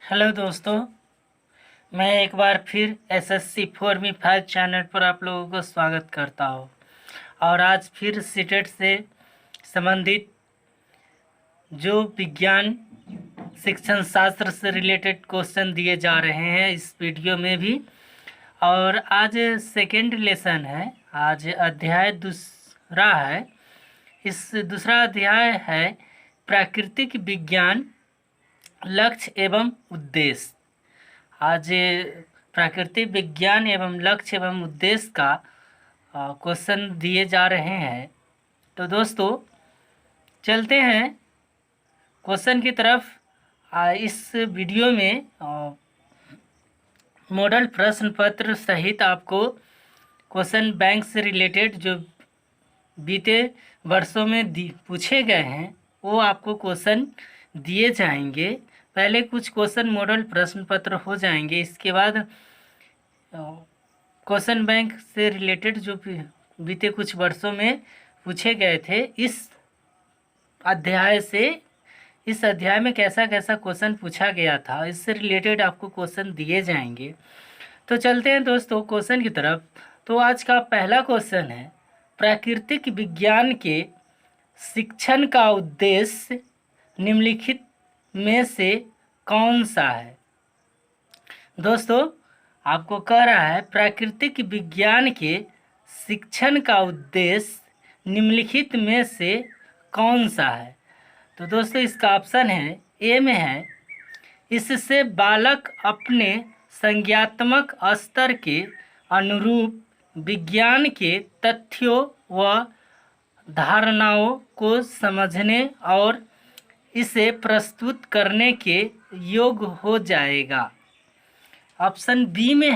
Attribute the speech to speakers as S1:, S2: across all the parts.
S1: Hello दोस्तों, मैं एक बार फिर एसएससी 4V5 चैनल पर आप लोगों को स्वागत करता हूँ। और आज फिर सीटेट से संबंधित जो विज्ञान शिक्षण शास्त्र से रिलेटेड क्वेश्चन दिए जा रहे हैं इस वीडियो में भी। और आज सेकेंड लेसन है, आज अध्याय दूसरा है। इस दूसरा अध्याय है प्राकृतिक विज्ञान, लक्ष्य एवं उद्देश्य। आज प्राकृतिक विज्ञान एवं लक्ष्य एवं उद्देश्य का क्वेश्चन दिए जा रहे हैं। तो दोस्तों चलते हैं क्वेश्चन की तरफ। इस वीडियो में मॉडल प्रश्न पत्र सहित आपको क्वेश्चन बैंक से रिलेटेड जो बीते वर्षों में पूछे गए हैं वो आपको क्वेश्चन दिए जाएंगे। पहले कुछ क्वेश्चन मॉडल प्रश्न पत्र हो जाएंगे, इसके बाद क्वेश्चन बैंक से रिलेटेड जो बीते कुछ वर्षों में पूछे गए थे इस अध्याय में कैसा कैसा क्वेश्चन पूछा गया था, इससे रिलेटेड आपको क्वेश्चन दिए जाएंगे। तो चलते हैं दोस्तों क्वेश्चन की तरफ। तो आज का पहला क्वेश्चन है, प्राकृतिक विज्ञान के शिक्षण का उद्देश्य निम्नलिखित में से कौन सा है। दोस्तों आपको कह रहा है प्राकृतिक विज्ञान के शिक्षण का उद्देश्य निम्नलिखित में से कौन सा है। तो दोस्तों इसका ऑप्शन है, ए में है, इससे बालक अपने संज्ञात्मक स्तर के अनुरूप विज्ञान के तथ्यों व धारणाओं को समझने और इसे प्रस्तुत करने के योग्य हो जाएगा। ऑप्शन बी में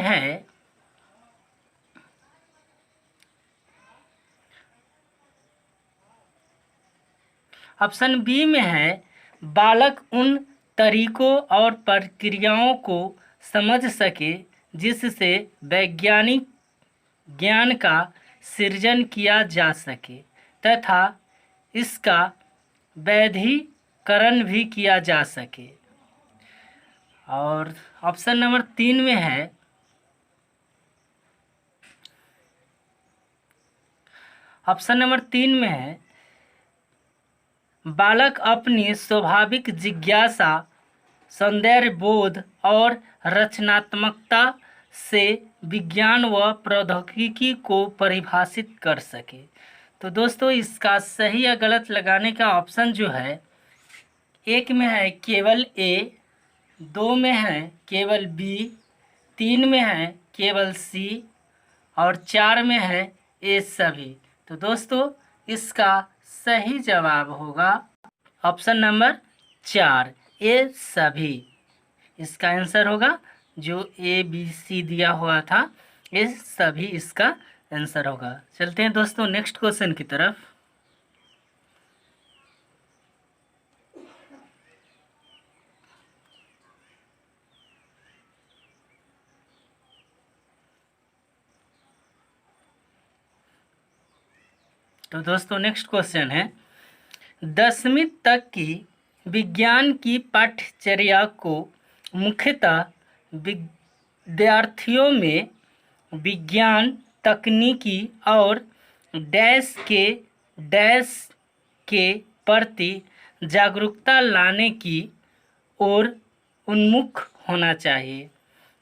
S1: है, बालक उन तरीकों और प्रक्रियाओं को समझ सके जिससे वैज्ञानिक ज्ञान का सृजन किया जा सके तथा इसका वैधीकरण भी किया जा सके। और ऑप्शन नंबर 3 में है, बालक अपनी स्वाभाविक जिज्ञासा, सौंदर्य बोध और रचनात्मकता से विज्ञान व प्रौद्योगिकी को परिभाषित कर सके। तो दोस्तों इसका सही या गलत लगाने का ऑप्शन जो है, एक में है केवल ए, 2 में है केवल बी, 3 में है केवल सी और 4 में है ए सभी। तो दोस्तों इसका सही जवाब होगा ऑप्शन नंबर 4, ए सभी। इसका आंसर होगा, जो ए बी सी दिया हुआ था ये सभी इसका आंसर होगा। चलते हैं दोस्तों नेक्स्ट क्वेश्चन की तरफ। तो दोस्तों नेक्स्ट क्वेश्चन है, 10वीं तक की विज्ञान की पाठ्यचर्या को मुख्यतः विद्यार्थियों में विज्ञान, तकनीकी और डैश के प्रति जागरूकता लाने की ओर उन्मुख होना चाहिए।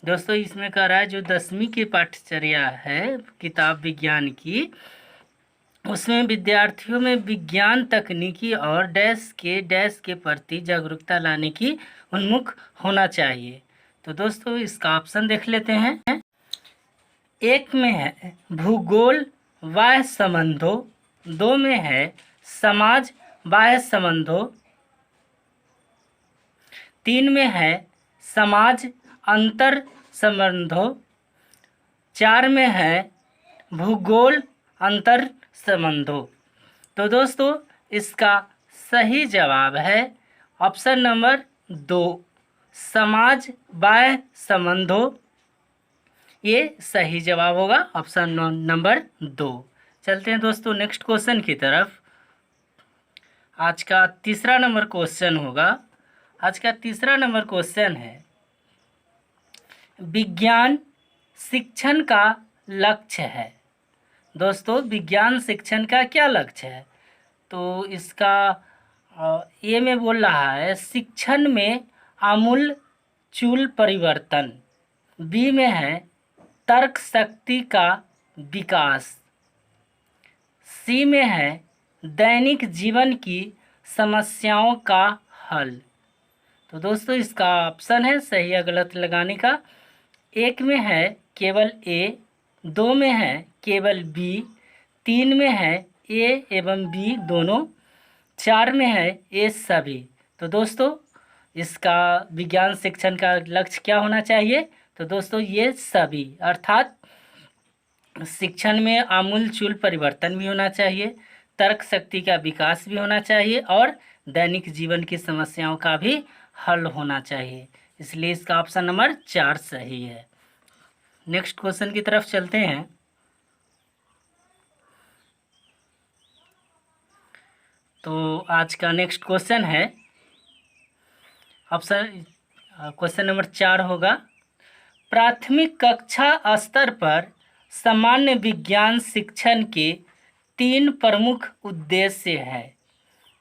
S1: दोस्तों इसमें कह रहा है जो 10वीं की पाठ्यचर्या है किताब विज्ञान की, उसमें विद्यार्थियों में विज्ञान, तकनीकी और डैश के प्रति जागरूकता लाने की उन्मुख होना चाहिए। तो दोस्तों इसका ऑप्शन देख लेते हैं। एक में है भूगोल बाह्य संबंधों, 2 में है समाज बाह्य संबंधों, 3 में है समाज अंतर संबंधों, 4 में है भूगोल अंतर संबंधों। तो दोस्तों इसका सही जवाब है ऑप्शन नंबर 2, समाज बाह्य संबंधों। ये सही जवाब होगा ऑप्शन नंबर 2। चलते हैं दोस्तों नेक्स्ट क्वेश्चन की तरफ। आज का तीसरा नंबर क्वेश्चन होगा। आज का तीसरा नंबर क्वेश्चन है, विज्ञान शिक्षण का लक्ष्य है। दोस्तों, विज्ञान शिक्षण का क्या लक्ष्य है? तो इसका ए में बोल रहा है शिक्षण में आमूल चूल परिवर्तन। बी में है तर्क शक्ति का विकास। सी में है दैनिक जीवन की समस्याओं का हल। तो दोस्तों, इसका ऑप्शन है सही या गलत लगाने का। एक में है केवल ए, दो में है केवल बी, तीन में है ए एवं बी दोनों, चार में है ए सभी। तो दोस्तों, इसका विज्ञान शिक्षण का लक्ष्य क्या होना चाहिए? तो दोस्तों, ये सभी, अर्थात शिक्षण में आमूलचूल परिवर्तन भी होना चाहिए, तर्क शक्ति का विकास भी होना चाहिए और दैनिक जीवन की समस्याओं का भी हल होना चाहिए। इसलिए इसका ऑप्शन नंबर 4 सही है। नेक्स्ट क्वेश्चन की तरफ चलते हैं। तो आज का नेक्स्ट क्वेश्चन है ऑप्शन क्वेश्चन नंबर 4 होगा, प्राथमिक कक्षा स्तर पर सामान्य विज्ञान शिक्षण के 3 प्रमुख उद्देश्य है।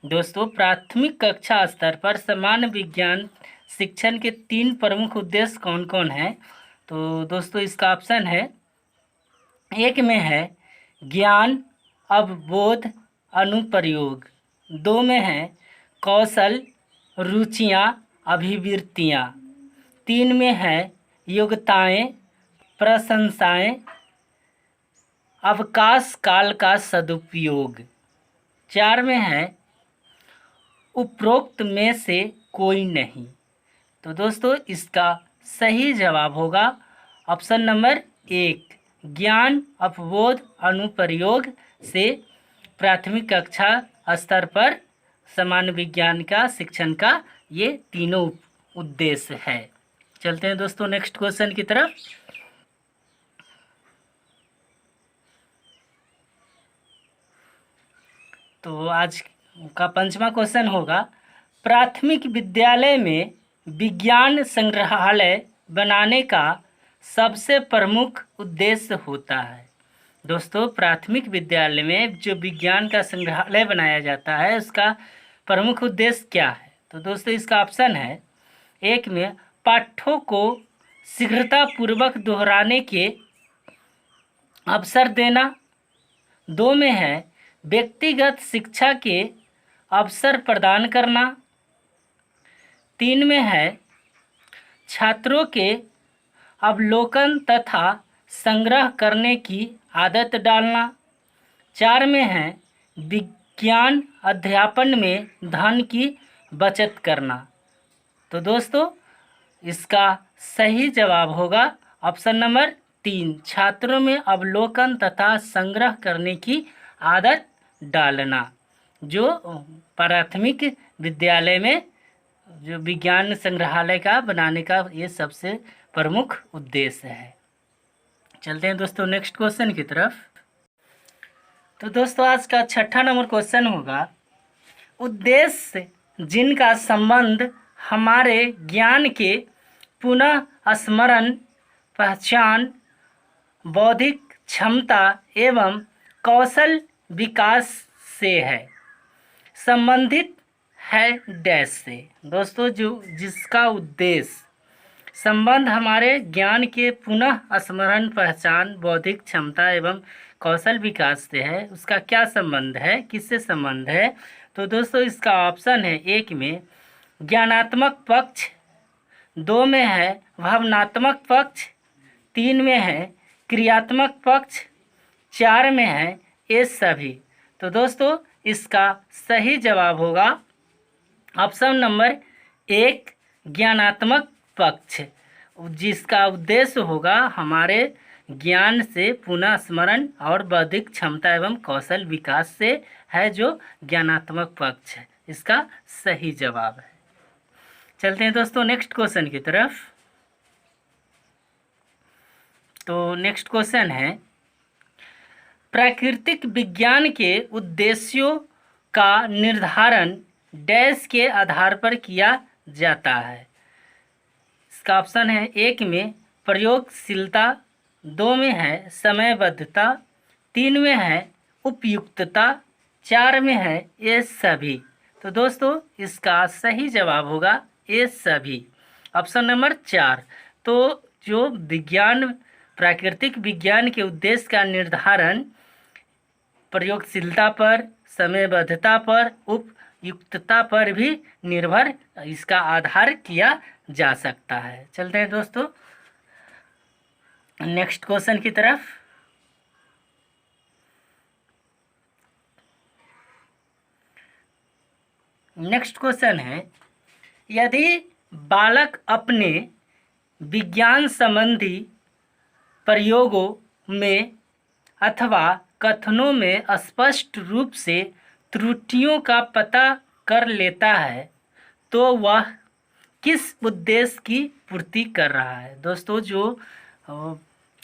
S1: दोस्तों, प्राथमिक कक्षा स्तर पर सामान्य विज्ञान शिक्षण के 3 प्रमुख उद्देश्य कौन कौन हैं? तो दोस्तों, इसका ऑप्शन है, एक में है ज्ञान अवबोध अनुप्रयोग, दो में है कौशल रुचियाँ अभिवृत्तियाँ, तीन में है योग्यताएं प्रशंसाएं अवकाश काल का सदुपयोग, चार में है उपरोक्त में से कोई नहीं। तो दोस्तों, इसका सही जवाब होगा ऑप्शन नंबर 1, ज्ञान अवबोध अनुप्रयोग से प्राथमिक कक्षा स्तर पर सामान्य विज्ञान का शिक्षण का ये तीनों उद्देश्य है। चलते हैं दोस्तों नेक्स्ट क्वेश्चन की तरफ। तो आज का 5वां क्वेश्चन होगा, प्राथमिक विद्यालय में विज्ञान संग्रहालय बनाने का सबसे प्रमुख उद्देश्य होता है। दोस्तों, प्राथमिक विद्यालय में जो विज्ञान का संग्रहालय बनाया जाता है उसका प्रमुख उद्देश्य क्या है? तो दोस्तों, इसका ऑप्शन है, एक में पाठों को शीघ्रतापूर्वक दोहराने के अवसर देना, दो में है व्यक्तिगत शिक्षा के अवसर प्रदान करना, तीन में है छात्रों के अवलोकन तथा संग्रह करने की आदत डालना, चार में है विज्ञान अध्यापन में धन की बचत करना। तो दोस्तों, इसका सही जवाब होगा ऑप्शन नंबर 3, छात्रों में अवलोकन तथा संग्रह करने की आदत डालना, जो प्राथमिक विद्यालय में जो विज्ञान संग्रहालय का बनाने का ये सबसे प्रमुख उद्देश्य है। चलते हैं दोस्तों नेक्स्ट क्वेश्चन की तरफ। तो दोस्तों, आज का 6ठा नंबर क्वेश्चन होगा, उद्देश्य जिनका संबंध हमारे ज्ञान के पुनः स्मरण, पहचान, बौद्धिक क्षमता एवं कौशल विकास से है, संबंधित है डैश से। दोस्तों, जिसका उद्देश्य संबंध हमारे ज्ञान के पुनः स्मरण, पहचान, बौद्धिक क्षमता एवं कौशल विकास से है, उसका क्या संबंध है, किससे संबंध है? तो दोस्तों, इसका ऑप्शन है, एक में ज्ञानात्मक पक्ष, दो में है भावनात्मक पक्ष, तीन में है क्रियात्मक पक्ष, चार में है ये सभी। तो दोस्तों, इसका सही जवाब होगा ऑप्शन नंबर 1, ज्ञानात्मक पक्ष, जिसका उद्देश्य होगा हमारे ज्ञान से पुनः स्मरण और बौद्धिक क्षमता एवं कौशल विकास से है, जो ज्ञानात्मक पक्ष है। इसका सही जवाब है। चलते हैं दोस्तों नेक्स्ट क्वेश्चन की तरफ। तो नेक्स्ट क्वेश्चन है, प्राकृतिक विज्ञान के उद्देश्यों का निर्धारण डैश के आधार पर किया जाता है। इसका ऑप्शन है, एक में प्रयोगशीलता, 2 में है समयबद्धता, 3 में है उपयुक्तता, 4 में है ये सभी। तो दोस्तों इसका सही जवाब होगा ये सभी, ऑप्शन नंबर 4। तो जो विज्ञान, प्राकृतिक विज्ञान के उद्देश्य का निर्धारण प्रयोगशीलता पर, समयबद्धता पर, उपयुक्तता पर भी निर्भर इसका आधार किया जा सकता है। चलते हैं दोस्तों नेक्स्ट क्वेश्चन की तरफ। नेक्स्ट क्वेश्चन है, यदि बालक अपने विज्ञान संबंधी प्रयोगों में अथवा कथनों में स्पष्ट रूप से त्रुटियों का पता कर लेता है तो वह किस उद्देश्य की पूर्ति कर रहा है। दोस्तों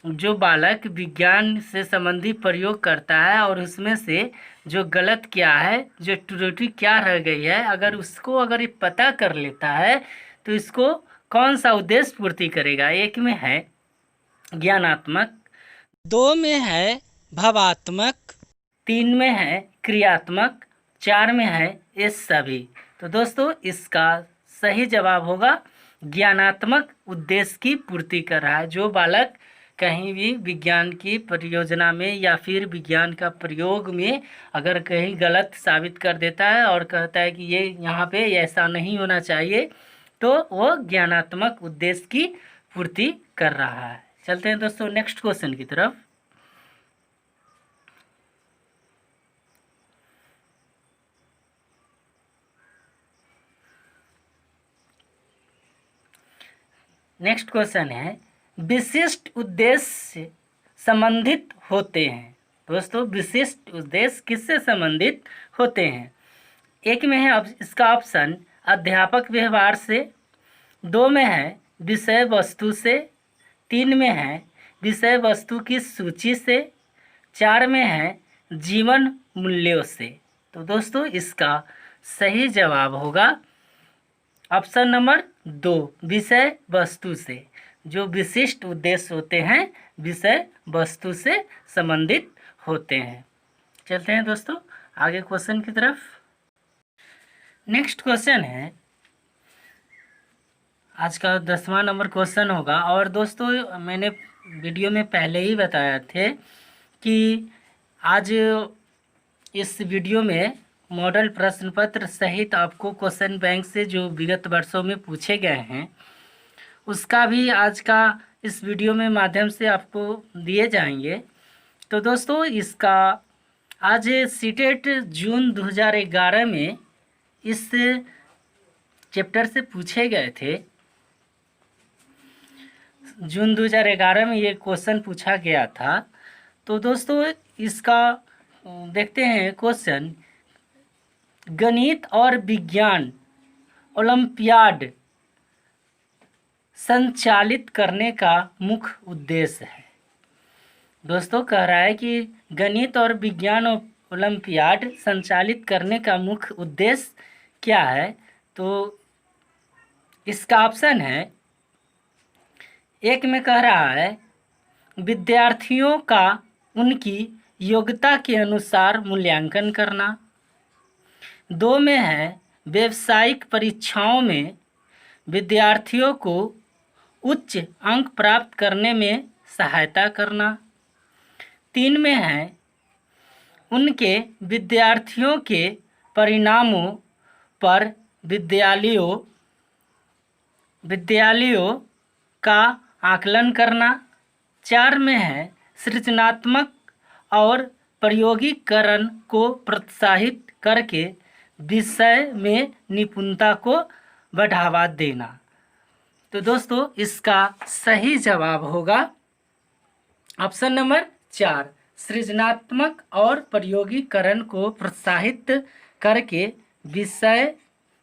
S1: जो बालक विज्ञान से संबंधी प्रयोग करता है और उसमें से जो गलत क्या है, जो त्रुटि क्या रह गई है, अगर ये पता कर लेता है तो इसको कौन सा उद्देश्य पूर्ति करेगा। 1 में है ज्ञानात्मक, 2 में है भावात्मक, 3 में है क्रियात्मक, 4 में है ये सभी। तो दोस्तों इसका सही जवाब होगा ज्ञानात्मक उद्देश्य की पूर्ति कर रहा है। जो बालक कहीं भी विज्ञान की परियोजना में या फिर विज्ञान का प्रयोग में अगर कहीं गलत साबित कर देता है और कहता है कि ये यहाँ पे ऐसा नहीं होना चाहिए, तो वो ज्ञानात्मक उद्देश्य की पूर्ति कर रहा है। चलते हैं दोस्तों नेक्स्ट क्वेश्चन की तरफ। नेक्स्ट क्वेश्चन है, विशिष्ट उद्देश्य से संबंधित होते हैं। दोस्तों विशिष्ट उद्देश्य किससे संबंधित होते हैं। 1 में है अब इसका ऑप्शन अध्यापक व्यवहार से, 2 में है विषय वस्तु से, 3 में है विषय वस्तु की सूची से, 4 में है जीवन मूल्यों से। तो दोस्तों इसका सही जवाब होगा ऑप्शन नंबर 2 विषय वस्तु से। जो विशिष्ट उद्देश्य होते हैं विषय वस्तु से संबंधित होते हैं। चलते हैं दोस्तों आगे क्वेश्चन की तरफ। नेक्स्ट क्वेश्चन है, आज का 10वां नंबर क्वेश्चन होगा। और दोस्तों मैंने वीडियो में पहले ही बताया थे कि आज इस वीडियो में मॉडल प्रश्न पत्र सहित आपको क्वेश्चन बैंक से जो विगत वर्षों में पूछे गए हैं उसका भी आज का इस वीडियो में माध्यम से आपको दिए जाएंगे। तो दोस्तों इसका आज सीटेट जून 2011 में इस चैप्टर से पूछे गए थे। जून 2011 में ये क्वेश्चन पूछा गया था। तो दोस्तों इसका देखते हैं क्वेश्चन, गणित और विज्ञान ओलंपियाड संचालित करने का मुख्य उद्देश्य है। दोस्तों कह रहा है कि गणित और विज्ञान ओलंपियाड संचालित करने का मुख्य उद्देश्य क्या है। तो इसका ऑप्शन है, 1 में कह रहा है विद्यार्थियों का उनकी योग्यता के अनुसार मूल्यांकन करना, 2 में है व्यावसायिक परीक्षाओं में विद्यार्थियों को उच्च अंक प्राप्त करने में सहायता करना, 3 में है उनके विद्यार्थियों के परिणामों पर विद्यालयों का आकलन करना, 4 में है सृजनात्मक और प्रयोगीकरण को प्रोत्साहित करके विषय में निपुणता को बढ़ावा देना। तो दोस्तों इसका सही जवाब होगा ऑप्शन नंबर 4 सृजनात्मक और प्रयोगीकरण को प्रोत्साहित करके विषय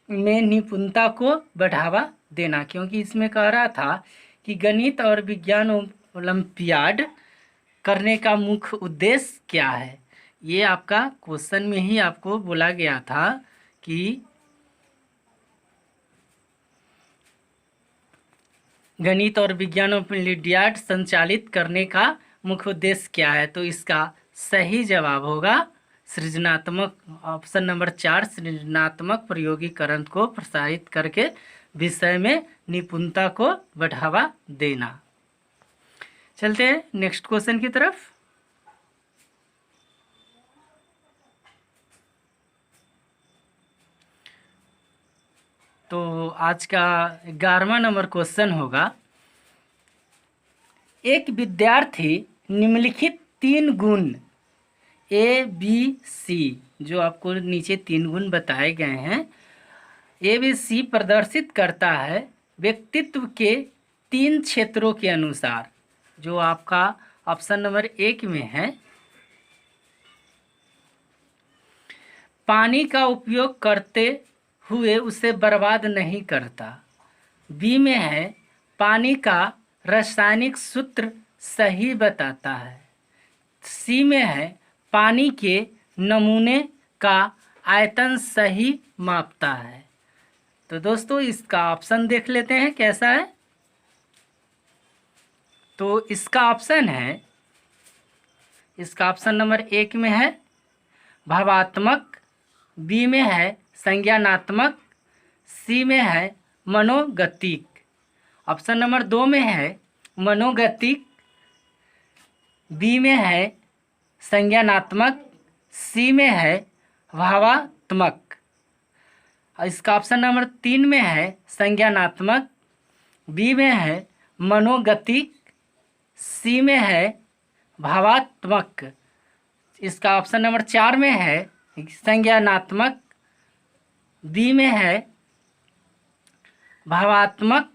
S1: में निपुणता को बढ़ावा देना। क्योंकि इसमें कह रहा था कि गणित और विज्ञान ओलंपियाड करने का मुख्य उद्देश्य क्या है। ये आपका क्वेश्चन में ही आपको बोला गया था कि गणित और विज्ञान ओलंपियाड संचालित करने का मुख्य उद्देश्य क्या है? तो इसका सही जवाब होगा सृजनात्मक, ऑप्शन नंबर 4, सृजनात्मक प्रयोगीकरण को प्रोत्साहित करके विषय में निपुणता को बढ़ावा देना। चलते हैं नेक्स्ट क्वेश्चन की तरफ। तो आज का 11वां नंबर क्वेश्चन होगा, एक विद्यार्थी निम्नलिखित 3 गुण ABC, जो आपको नीचे 3 गुण बताए गए हैं, ABC प्रदर्शित करता है व्यक्तित्व के 3 क्षेत्रों के अनुसार, जो आपका ऑप्शन नंबर 1 में है। पानी का उपयोग करते हुए उसे बर्बाद नहीं करता। बी में है पानी का रासायनिक सूत्र सही बताता है। सी में है पानी के नमूने का आयतन सही मापता है। तो दोस्तों इसका ऑप्शन देख लेते हैं कैसा है। तो इसका ऑप्शन है, इसका ऑप्शन नंबर 1 में है भावात्मक, बी में है संज्ञानात्मक, सी में है मनोगतिक। ऑप्शन नंबर 2 में है मनोगतिक, बी में है संज्ञानात्मक, सी में है भावात्मक। इसका ऑप्शन नंबर 3 में है संज्ञानात्मक, बी में है मनोगतिक, सी में है भावात्मक। इसका ऑप्शन नंबर 4 में है संज्ञानात्मक, बी में है भावात्मक,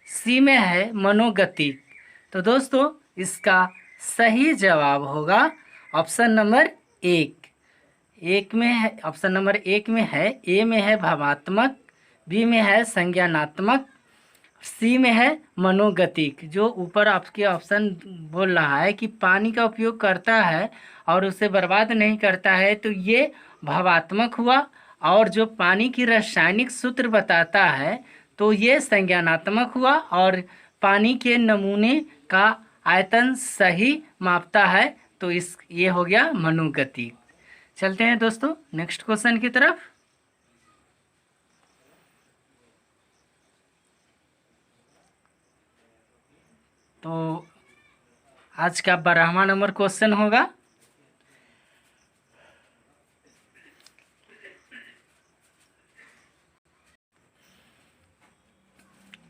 S1: सी में है मनोगतिक। तो दोस्तों इसका सही जवाब होगा ऑप्शन नंबर 1 में है। ऑप्शन नंबर 1 में है, ए में है भावात्मक, बी में है संज्ञानात्मक, सी में है मनोगतिक। जो ऊपर आपके ऑप्शन बोल रहा है कि पानी का उपयोग करता है और उसे बर्बाद नहीं करता है, तो ये भावात्मक हुआ, और जो पानी की रासायनिक सूत्र बताता है तो ये संज्ञानात्मक हुआ, और पानी के नमूने का आयतन सही मापता है तो ये हो गया मनोगतिक। चलते हैं दोस्तों नेक्स्ट क्वेश्चन की तरफ। तो आज का 12वां नंबर क्वेश्चन होगा,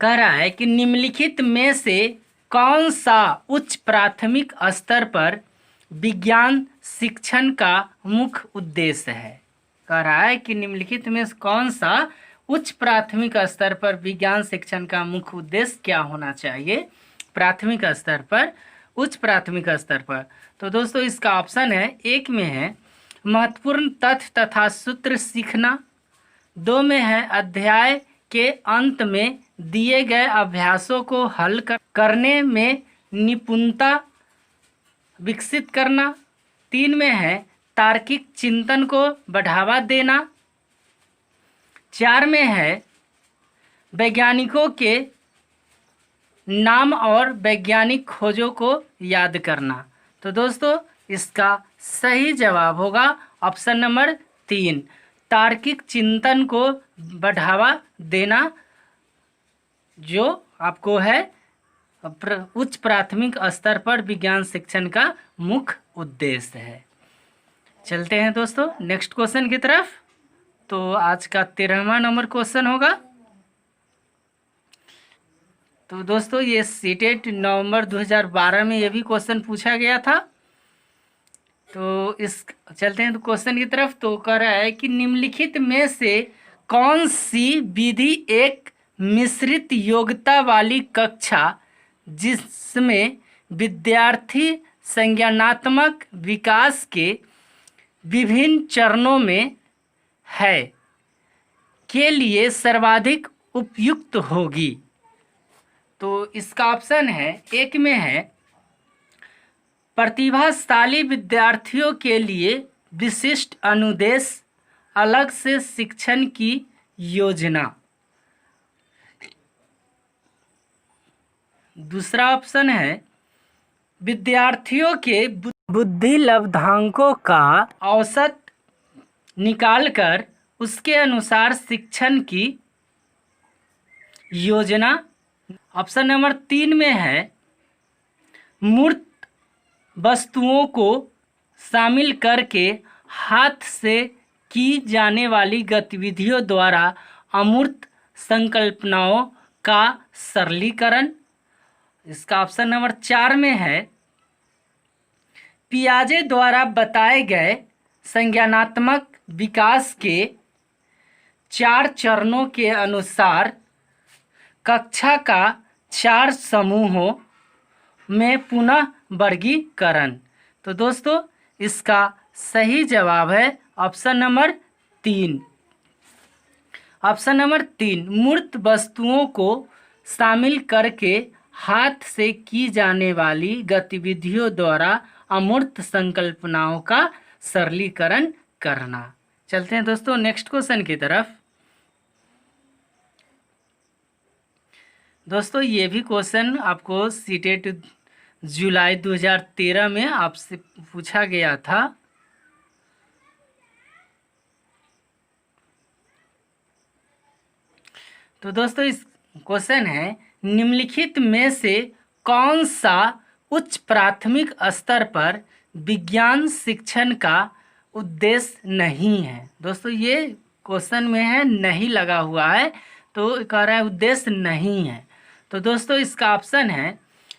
S1: कह रहा है कि निम्नलिखित में से कौन सा उच्च प्राथमिक स्तर पर विज्ञान शिक्षण का मुख्य उद्देश्य है। कह रहा है कि निम्नलिखित में से कौन सा उच्च प्राथमिक स्तर पर विज्ञान शिक्षण का मुख्य उद्देश्य क्या होना चाहिए, प्राथमिक स्तर पर, उच्च प्राथमिक स्तर पर। तो दोस्तों इसका ऑप्शन है, 1 में है महत्वपूर्ण तथ्य तथा सूत्र सीखना, 2 में है अध्याय के अंत में दिए गए अभ्यासों को हल करने में निपुणता विकसित करना, 3 में है तार्किक चिंतन को बढ़ावा देना, 4 में है वैज्ञानिकों के नाम और वैज्ञानिक खोजों को याद करना। तो दोस्तों इसका सही जवाब होगा ऑप्शन नंबर 3, तार्किक चिंतन को बढ़ावा देना, जो आपको है उच्च प्राथमिक स्तर पर विज्ञान शिक्षण का मुख्य उद्देश्य है। चलते हैं दोस्तों नेक्स्ट क्वेश्चन की तरफ। तो आज का 13वां नंबर क्वेश्चन होगा। तो दोस्तों ये सीटेट नवंबर 2012 में ये भी क्वेश्चन पूछा गया था। तो इस चलते हैं तो क्वेश्चन की तरफ। तो कह रहा है कि निम्नलिखित में से कौन सी विधि एक मिश्रित योग्यता वाली कक्षा जिसमें विद्यार्थी संज्ञानात्मक विकास के विभिन्न चरणों में है के लिए सर्वाधिक उपयुक्त होगी। तो इसका ऑप्शन है, 1 में है प्रतिभाशाली विद्यार्थियों के लिए विशिष्ट अनुदेश, अलग से शिक्षण की योजना, दूसरा ऑप्शन है विद्यार्थियों के बुद्धि लब्धांकों का औसत निकालकर उसके अनुसार शिक्षण की योजना। ऑप्शन नंबर 3 में है मूर्त वस्तुओं को शामिल करके हाथ से की जाने वाली गतिविधियों द्वारा अमूर्त संकल्पनाओं का सरलीकरण। इसका ऑप्शन नंबर 4 में है पियाजे द्वारा बताए गए संज्ञानात्मक विकास के 4 चरणों के अनुसार कक्षा का 4 समूहों में पुनः वर्गीकरण। तो दोस्तों इसका सही जवाब है ऑप्शन नंबर 3। ऑप्शन नंबर 3 मूर्त वस्तुओं को शामिल करके हाथ से की जाने वाली गतिविधियों द्वारा अमूर्त संकल्पनाओं का सरलीकरण करना। चलते हैं दोस्तों नेक्स्ट क्वेश्चन की तरफ। दोस्तों ये भी क्वेश्चन आपको सीटेट जुलाई 2013 में आपसे पूछा गया था। तो दोस्तों इस क्वेश्चन है निम्नलिखित में से कौन सा उच्च प्राथमिक स्तर पर विज्ञान शिक्षण का उद्देश्य नहीं है। दोस्तों ये क्वेश्चन में है नहीं लगा हुआ है, तो कह रहा है उद्देश्य नहीं है। तो दोस्तों इसका ऑप्शन है,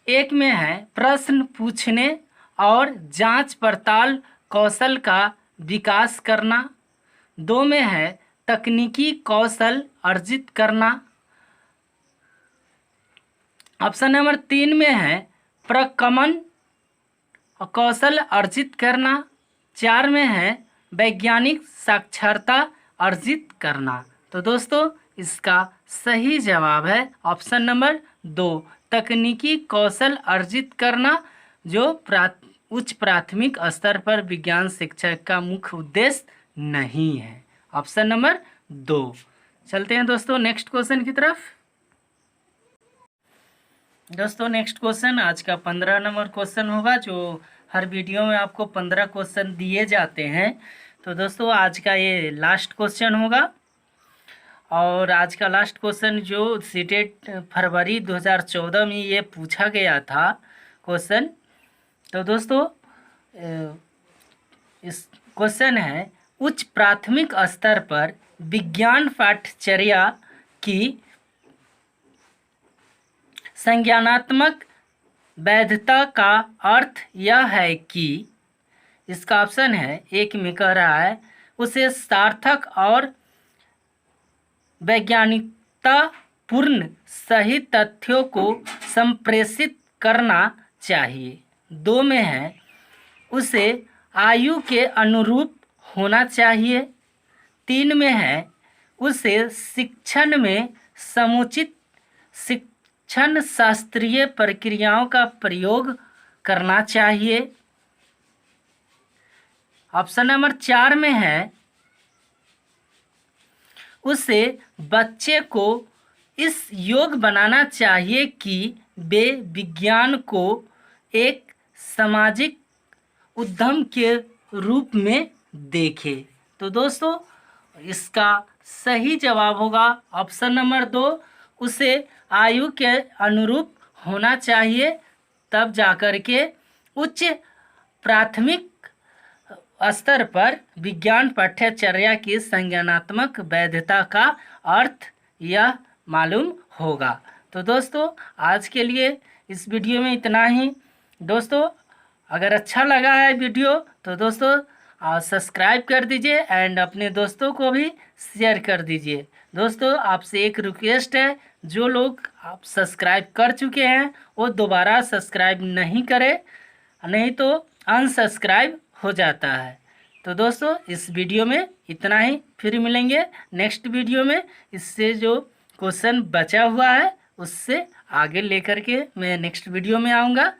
S1: एक में है प्रश्न पूछने और जांच पड़ताल कौशल का विकास करना, 2 में है तकनीकी कौशल अर्जित करना, ऑप्शन नंबर 3 में है प्रकमन कौशल अर्जित करना, 4 में है वैज्ञानिक साक्षरता अर्जित करना। तो दोस्तों इसका सही जवाब है ऑप्शन नंबर 2 तकनीकी कौशल अर्जित करना, जो उच्च प्राथमिक स्तर पर विज्ञान शिक्षा का मुख्य उद्देश्य नहीं है। Option number 2। चलते हैं दोस्तों नेक्स्ट क्वेश्चन की तरफ। दोस्तों नेक्स्ट क्वेश्चन आज का 15 नंबर क्वेश्चन होगा, जो हर वीडियो में आपको 15 क्वेश्चन दिए जाते हैं। तो दोस्तों आज का ये लास्ट क्वेश्चन होगा, और आज का लास्ट क्वेश्चन जो सीटेट फरवरी 2014 में ये पूछा गया था क्वेश्चन। तो दोस्तों इस क्वेश्चन है उच्च प्राथमिक स्तर पर विज्ञान पाठ्यचर्या की संज्ञानात्मक वैधता का अर्थ यह है कि, इसका ऑप्शन है, एक में कह रहा है उसे सार्थक और वैज्ञानिकता पूर्ण सही तथ्यों को संप्रेषित करना चाहिए, 2 में है उसे आयु के अनुरूप होना चाहिए, 3 में है उसे शिक्षण में समुचित शिक्षण शास्त्रीय प्रक्रियाओं का प्रयोग करना चाहिए, ऑप्शन नंबर 4 में है उसे बच्चे को इस योग बनाना चाहिए कि वे विज्ञान को एक सामाजिक उद्यम के रूप में देखे। तो दोस्तों इसका सही जवाब होगा ऑप्शन नंबर 2 उसे आयु के अनुरूप होना चाहिए, तब जाकर के उच्च प्राथमिक स्तर पर विज्ञान पाठ्यचर्या की संज्ञानात्मक वैधता का अर्थ यह मालूम होगा। तो दोस्तों आज के लिए इस वीडियो में इतना ही। दोस्तों अगर अच्छा लगा है वीडियो तो दोस्तों सब्सक्राइब कर दीजिए एंड अपने दोस्तों को भी शेयर कर दीजिए। दोस्तों आपसे एक रिक्वेस्ट है, जो लोग आप सब्सक्राइब कर चुके हैं वो दोबारा सब्सक्राइब नहीं करें, नहीं तो अनसब्सक्राइब हो जाता है। तो दोस्तों इस वीडियो में इतना ही, फिर मिलेंगे नेक्स्ट वीडियो में। इससे जो क्वेश्चन बचा हुआ है उससे आगे लेकर के मैं नेक्स्ट वीडियो में आऊँगा।